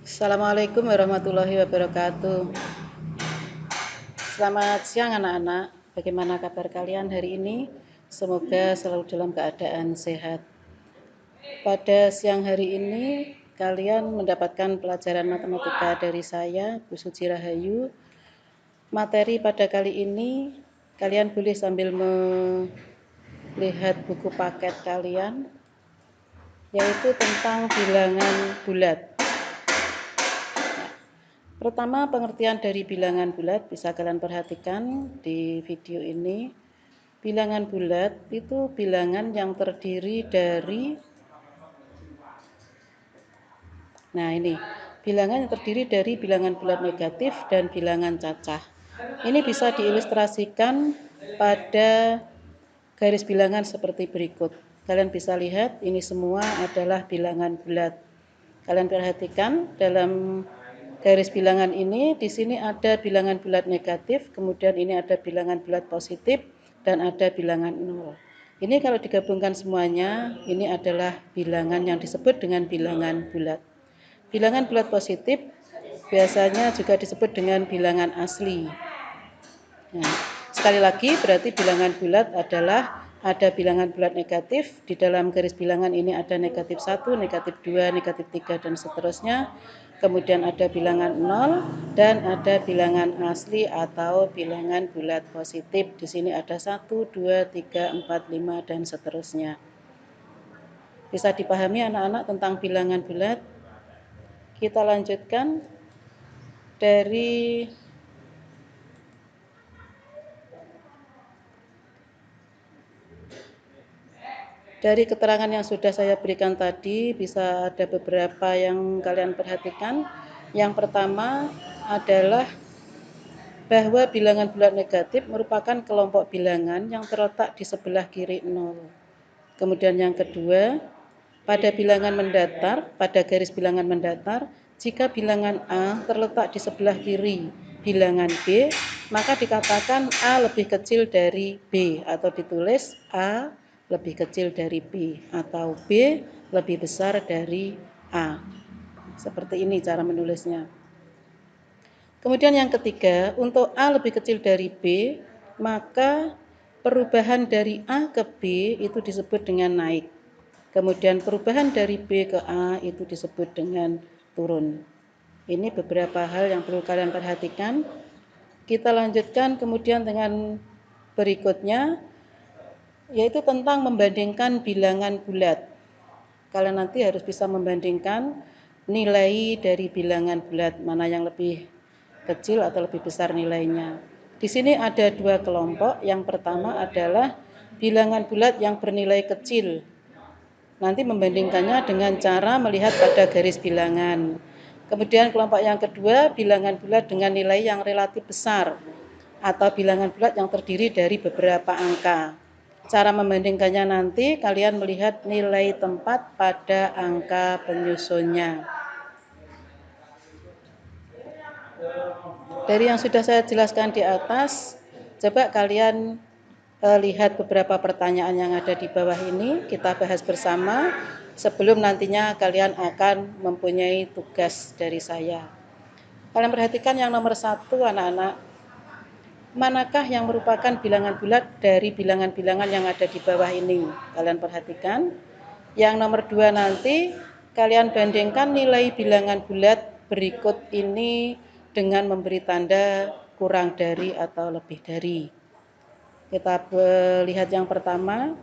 Assalamualaikum warahmatullahi wabarakatuh. Selamat siang anak-anak. Bagaimana kabar kalian hari ini? Semoga selalu dalam keadaan sehat. Pada siang hari ini kalian mendapatkan pelajaran matematika dari saya, Bu Suci Rahayu. Materi pada kali ini kalian boleh sambil melihat buku paket kalian, yaitu tentang bilangan bulat. Pertama, pengertian dari bilangan bulat bisa kalian perhatikan di video ini. Bilangan bulat itu bilangan yang terdiri dari bilangan yang terdiri dari bilangan bulat negatif dan bilangan cacah. Ini bisa diilustrasikan pada garis bilangan seperti berikut. Kalian bisa lihat ini semua adalah bilangan bulat. Kalian perhatikan dalam garis bilangan ini, di sini ada bilangan bulat negatif, kemudian ini ada bilangan bulat positif, dan ada bilangan 0. Ini kalau digabungkan semuanya, ini adalah bilangan yang disebut dengan bilangan bulat. Bilangan bulat positif biasanya juga disebut dengan bilangan asli. Nah, sekali lagi berarti bilangan bulat adalah ada bilangan bulat negatif, di dalam garis bilangan ini ada negatif 1, negatif 2, negatif 3, dan seterusnya. Kemudian ada bilangan 0 dan ada bilangan asli atau bilangan bulat positif. Di sini ada 1, 2, 3, 4, 5, dan seterusnya. Bisa dipahami anak-anak tentang bilangan bulat? Kita lanjutkan dari keterangan yang sudah saya berikan tadi, bisa ada beberapa yang kalian perhatikan. Yang pertama adalah bahwa bilangan bulat negatif merupakan kelompok bilangan yang terletak di sebelah kiri 0. Kemudian yang kedua, pada bilangan mendatar, pada garis bilangan mendatar, jika bilangan A terletak di sebelah kiri bilangan B, maka dikatakan A lebih kecil dari B, atau ditulis A lebih kecil dari B, atau B lebih besar dari A. Seperti ini cara menulisnya. Kemudian yang ketiga, untuk A lebih kecil dari B, maka perubahan dari A ke B itu disebut dengan naik. Kemudian perubahan dari B ke A itu disebut dengan turun. Ini beberapa hal yang perlu kalian perhatikan. Kita lanjutkan kemudian dengan berikutnya, yaitu tentang membandingkan bilangan bulat. Kalian nanti harus bisa membandingkan nilai dari bilangan bulat, mana yang lebih kecil atau lebih besar nilainya. Di sini ada dua kelompok. Yang pertama adalah bilangan bulat yang bernilai kecil. Nanti membandingkannya dengan cara melihat pada garis bilangan. Kemudian kelompok yang kedua, bilangan bulat dengan nilai yang relatif besar, atau bilangan bulat yang terdiri dari beberapa angka. Cara membandingkannya nanti kalian melihat nilai tempat pada angka penyusunnya. Dari yang sudah saya jelaskan di atas, coba kalian lihat beberapa pertanyaan yang ada di bawah ini, kita bahas bersama sebelum nantinya kalian akan mempunyai tugas dari saya. Kalian perhatikan yang nomor 1 anak-anak. Manakah yang merupakan bilangan bulat dari bilangan-bilangan yang ada di bawah ini? Kalian perhatikan. Yang nomor 2 nanti kalian bandingkan nilai bilangan bulat berikut ini dengan memberi tanda kurang dari atau lebih dari. Kita lihat yang pertama.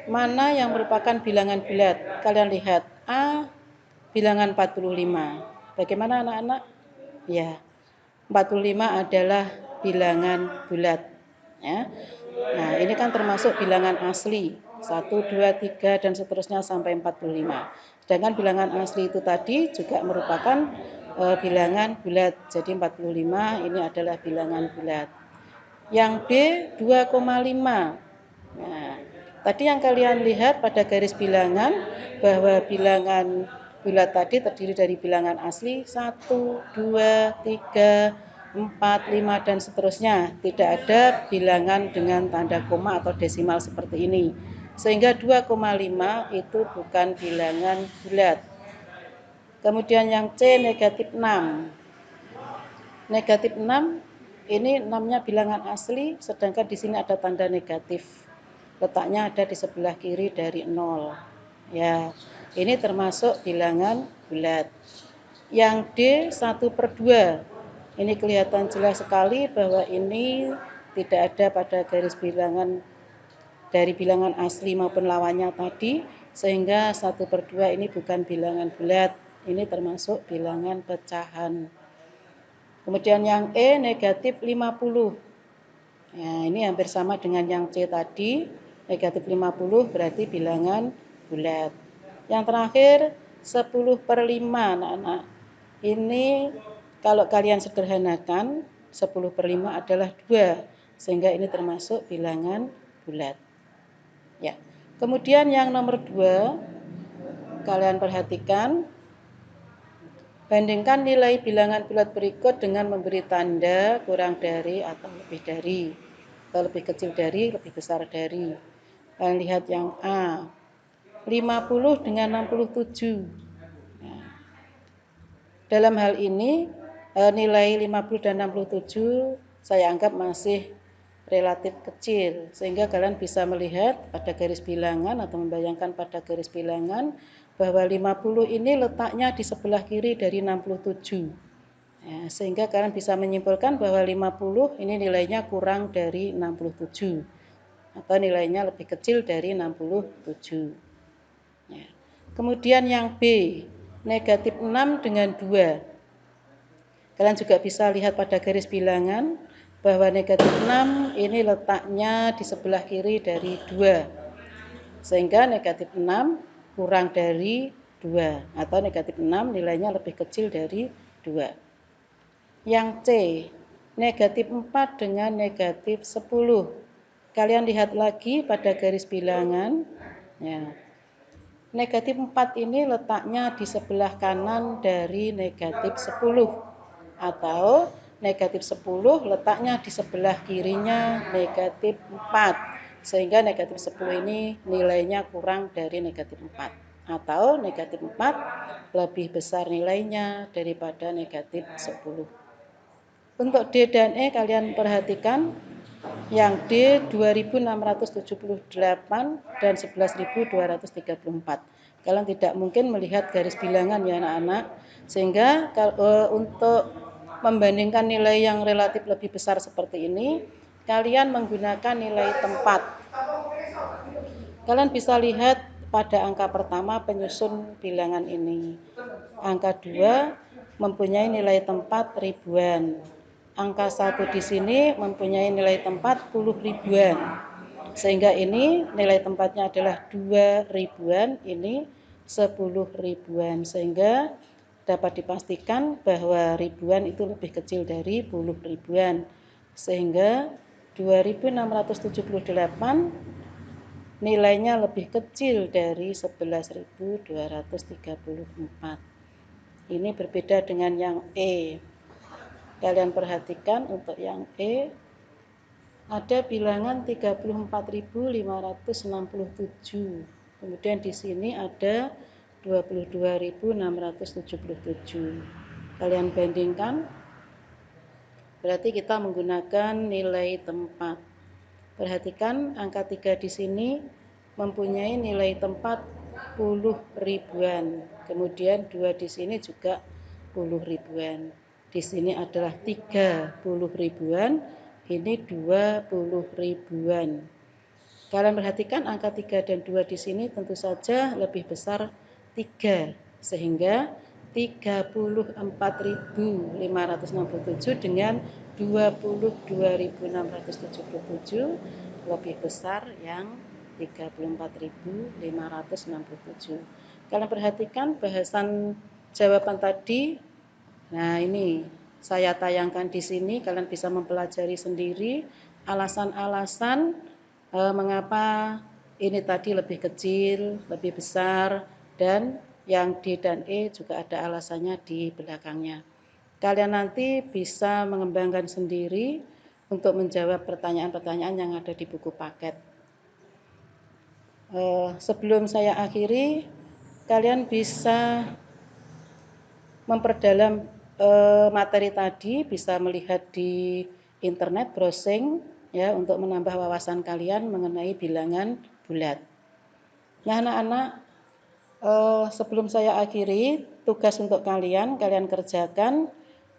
Mana yang merupakan bilangan bulat? Kalian lihat A bilangan 45. Bagaimana anak-anak? Ya, 45 adalah bilangan bulat. Ya. Nah, ini kan termasuk bilangan asli. 1, 2, 3, dan seterusnya sampai 45. Sedangkan bilangan asli itu tadi juga merupakan bilangan bulat. Jadi 45 ini adalah bilangan bulat. Yang B 2,5. Nah, tadi yang kalian lihat pada garis bilangan bahwa bilangan bulat tadi terdiri dari bilangan asli 1, 2, 3, 4, 5, dan seterusnya. Tidak ada bilangan dengan tanda koma atau desimal seperti ini. Sehingga 2,5 itu bukan bilangan bulat. Kemudian yang C negatif 6. Negatif 6 ini 6-nya bilangan asli, sedangkan di sini ada tanda negatif. Letaknya ada di sebelah kiri dari 0. Ya, ini termasuk bilangan bulat. Yang D 1/2. Ini kelihatan jelas sekali bahwa ini tidak ada pada garis bilangan dari bilangan asli maupun lawannya tadi, sehingga 1/2 ini bukan bilangan bulat, ini termasuk bilangan pecahan. Kemudian yang E negatif 50. Nah, ini hampir sama dengan yang C tadi, negatif 50 berarti bilangan bulat. Yang terakhir 10/5 anak-anak. Ini kalau kalian sederhanakan 10/5 adalah 2, sehingga ini termasuk bilangan bulat. Ya. Kemudian yang nomor 2, kalian perhatikan, bandingkan nilai bilangan bulat berikut dengan memberi tanda kurang dari atau lebih dari, atau lebih kecil dari, lebih besar dari. Kalian lihat yang A, 50 dengan 67. Nah, dalam hal ini nilai 50 dan 67 saya anggap masih relatif kecil, sehingga kalian bisa melihat pada garis bilangan atau membayangkan pada garis bilangan bahwa 50 ini letaknya di sebelah kiri dari 67. Ya, sehingga kalian bisa menyimpulkan bahwa 50 ini nilainya kurang dari 67 atau nilainya lebih kecil dari 67. Ya. Kemudian yang B, negatif 6 dengan 2. Kalian juga bisa lihat pada garis bilangan bahwa negatif 6 ini letaknya di sebelah kiri dari 2. Sehingga negatif 6 kurang dari 2 atau negatif 6 nilainya lebih kecil dari 2. Yang C, negatif 4 dengan negatif 10. Kalian lihat lagi pada garis bilangan. Ya. Negatif 4 ini letaknya di sebelah kanan dari negatif 10. Atau negatif 10 letaknya di sebelah kirinya negatif 4. Sehingga negatif 10 ini nilainya kurang dari negatif 4. Atau negatif 4 lebih besar nilainya daripada negatif 10. Untuk D dan E kalian perhatikan, yang D 2678 dan 11.234. Kalian tidak mungkin melihat garis bilangan ya anak-anak, sehingga untuk membandingkan nilai yang relatif lebih besar seperti ini, kalian menggunakan nilai tempat. Kalian bisa lihat pada angka pertama penyusun bilangan ini. Angka 2 mempunyai nilai tempat ribuan. Angka 1 di sini mempunyai nilai tempat puluh ribuan. Sehingga ini nilai tempatnya adalah 2 ribuan, ini 10 ribuan. Sehingga dapat dipastikan bahwa ribuan itu lebih kecil dari puluh ribuan. Sehingga 2678 nilainya lebih kecil dari 11.234. Ini berbeda dengan yang E. Kalian perhatikan untuk yang E ada bilangan 34.567. Kemudian di sini ada 22.677. Kalian bandingkan, berarti kita menggunakan nilai tempat. Perhatikan angka 3 di sini mempunyai nilai tempat puluh ribuan. Kemudian 2 di sini juga puluh ribuan. Di sini adalah 30 ribuan, ini 20 ribuan. Kalian perhatikan angka 3 dan 2 di sini tentu saja lebih besar 3, sehingga 34.567 dengan 22.677 lebih besar yang 34.567. Kalian perhatikan bahasan jawaban tadi. Nah, ini saya tayangkan di sini, kalian bisa mempelajari sendiri alasan-alasan mengapa ini tadi lebih kecil, lebih besar, dan yang D dan E juga ada alasannya di belakangnya. Kalian nanti bisa mengembangkan sendiri untuk menjawab pertanyaan-pertanyaan yang ada di buku paket. Sebelum saya akhiri, kalian bisa memperdalam materi tadi, bisa melihat di internet, browsing ya untuk menambah wawasan kalian mengenai bilangan bulat. Nah, anak-anak, sebelum saya akhiri, tugas untuk kalian kerjakan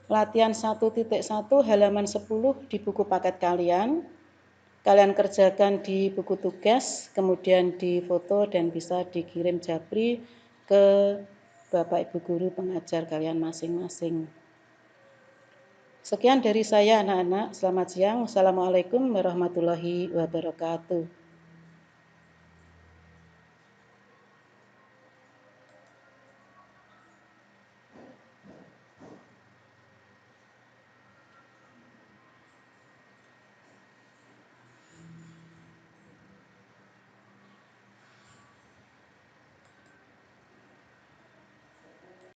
latihan 1.1 halaman 10 di buku paket kalian. Kalian kerjakan di buku tugas, kemudian difoto dan bisa dikirim japri ke Bapak Ibu Guru pengajar kalian masing-masing. Sekian dari saya anak-anak, selamat siang. Wassalamualaikum warahmatullahi wabarakatuh.